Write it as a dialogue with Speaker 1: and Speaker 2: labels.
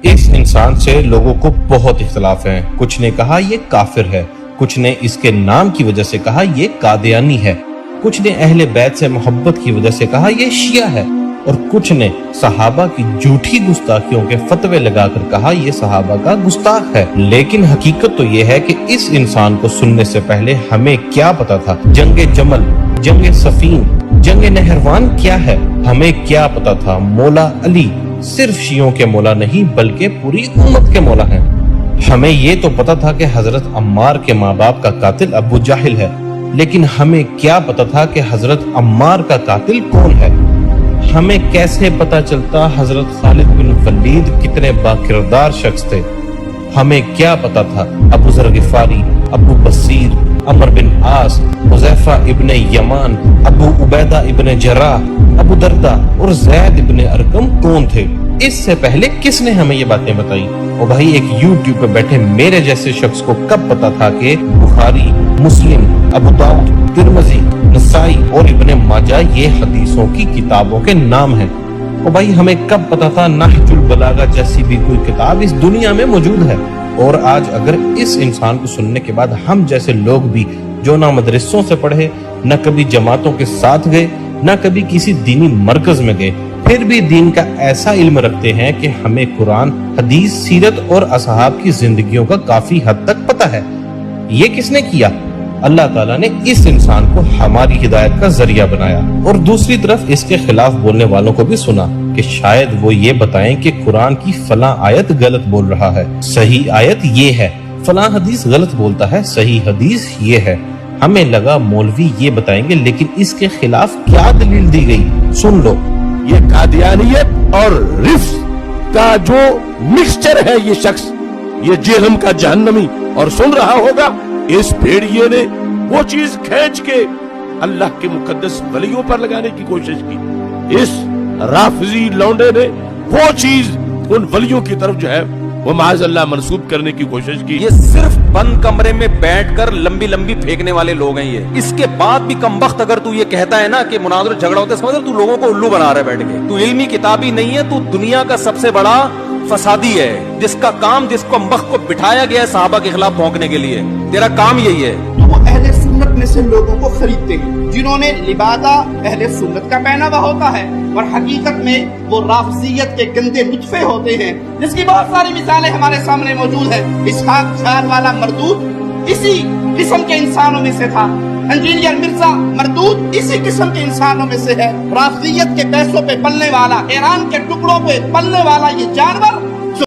Speaker 1: اس انسان سے لوگوں کو بہت اختلاف ہیں۔ کچھ نے کہا یہ کافر ہے، کچھ نے اس کے نام کی وجہ سے کہا یہ قادیانی ہے، کچھ نے اہل بیت سے محبت کی وجہ سے کہا یہ شیعہ ہے، اور کچھ نے صحابہ کی جھوٹی گستاخیوں کے فتوے لگا کر کہا یہ صحابہ کا گستاخ ہے۔ لیکن حقیقت تو یہ ہے کہ اس انسان کو سننے سے پہلے ہمیں کیا پتا تھا جنگ جمل، جنگ صفین، جنگ نہروان کیا ہے؟ ہمیں کیا پتا تھا مولا علی صرف شیعوں کے مولا نہیں بلکہ پوری امت کے مولا ہیں؟ ہمیں یہ تو پتا تھا کہ حضرت عمار کے ماں باپ کا قاتل ابو جہل ہے، لیکن ہمیں کیا پتا تھا کہ حضرت عمار کا قاتل کون ہے؟ ہمیں کیسے پتا چلتا حضرت خالد بن ولید کتنے باکردار شخص تھے؟ ہمیں کیا پتا تھا ابو ذر غفاری، ابو بصیر، عمر بن عاص، حذیفہ ابن یمان، ابو عبیدہ ابن جراح، ابو دردہ اور زید ابن ارقم کون تھے؟ اس سے پہلے کس نے ہمیں یہ باتیں بتائی؟ اور بھائی ایک یوٹیوب پہ بیٹھے میرے جیسے شخص کو کب پتا تھا کہ بخاری، مسلم، ابو داؤد، ترمذی، نسائی اور ابن ماجہ یہ حدیثوں کی کتابوں کے نام ہیں؟ اور بھائی ہمیں کب پتا تھا نہج البلاغہ جیسی بھی کوئی کتاب اس دنیا میں موجود ہے؟ اور آج اگر اس انسان کو سننے کے بعد ہم جیسے لوگ بھی جو نہ مدرسوں سے پڑھے، نہ کبھی جماعتوں کے ساتھ گئے، نہ کبھی کسی دینی مرکز میں گئے، پھر بھی دین کا ایسا علم رکھتے ہیں کہ ہمیں قرآن، حدیث، سیرت اور اصحاب کی زندگیوں کا کافی حد تک پتہ ہے، یہ کس نے کیا؟ اللہ تعالیٰ نے اس انسان کو ہماری ہدایت کا ذریعہ بنایا۔ اور دوسری طرف اس کے خلاف بولنے والوں کو بھی سنا کہ شاید وہ یہ بتائیں کہ قرآن کی فلاں آیت غلط بول رہا ہے، صحیح آیت یہ ہے، فلاں حدیث غلط بولتا ہے، صحیح حدیث یہ ہے۔ ہمیں لگا مولوی یہ بتائیں گے، لیکن اس کے خلاف کیا دلیل دی گئی سن لو۔
Speaker 2: یہ قادیانیت اور رفض کا جو مکسچر ہے یہ شخص، یہ جہنم کا جہنمی، اور سن رہا ہوگا اس بھیڑیے نے وہ چیز کھینچ کے اللہ کے مقدس ولیوں پر لگانے کی کوشش کی، اس رافضی لونڈے نے وہ چیز ان ولیوں کی طرف جو ہے وہ معاذ اللہ منسوب کرنے کی کوشش کی۔
Speaker 3: یہ صرف بند کمرے میں بیٹھ کر لمبی لمبی پھینکنے والے لوگ ہیں یہ۔ اس کے بعد بھی کم وقت اگر تو یہ کہتا ہے نا کہ مناظر جھگڑا ہوتا ہے، سمجھ تو لوگوں کو الو بنا رہا ہے بیٹھ کے۔ تو علمی کتابی نہیں ہے، تو دنیا کا سب سے بڑا فسادی ہے، جس کا کام، جس کو وقت کو بٹھایا گیا ہے صحابہ کے خلاف بھونکنے کے لیے، تیرا کام یہی ہے۔
Speaker 4: تو وہ اہل سنت میں سے لوگوں کو خریدتے ہیں جنہوں نے لبادہ اہل سنت کا پہناوا ہوتا ہے، اور حقیقت میں وہ رافضیت کے گندے نطفے ہوتے ہیں، جس کی بہت ساری مثالیں ہمارے سامنے موجود ہیں۔ اسحاق جھال والا مردود اسی قسم کے انسانوں میں سے تھا، انجینئر مرزا مردود اسی قسم کے انسانوں میں سے ہے۔ رافضیت کے پیسوں پہ پلنے والا، ایران کے ٹکڑوں پہ پلنے والا یہ جانور